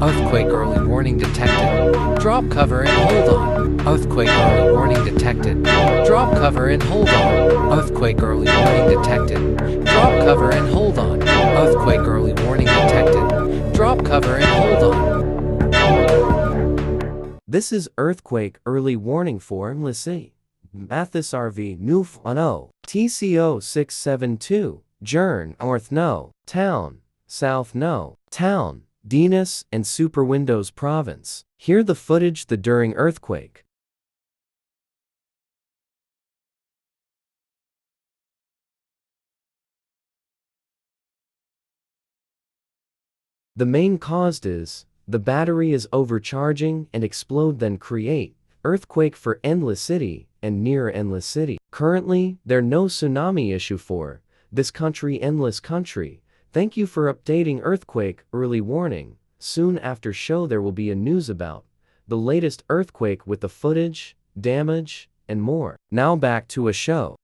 Earthquake early warning detected. Drop cover and hold on. Earthquake early warning detected. Drop cover and hold on. Earthquake early warning detected. Drop cover and hold on. Earthquake early warning detected. Drop cover and hold on. This is earthquake early warning for Lissy. Mathis RV Nuf Ano. TCO 672. Jern North No. Town. South No. Town. Dinas and Super Windows Province. Hear the footage the during earthquake. The main cause is the battery is overcharging and explode, then create earthquake for Endless City and near Endless City. Currently, there no tsunami issue for this country Endless Country. Thank you for updating earthquake early warning. Soon after show there will be a news about the latest earthquake with the footage, damage, and more. Now back to a show.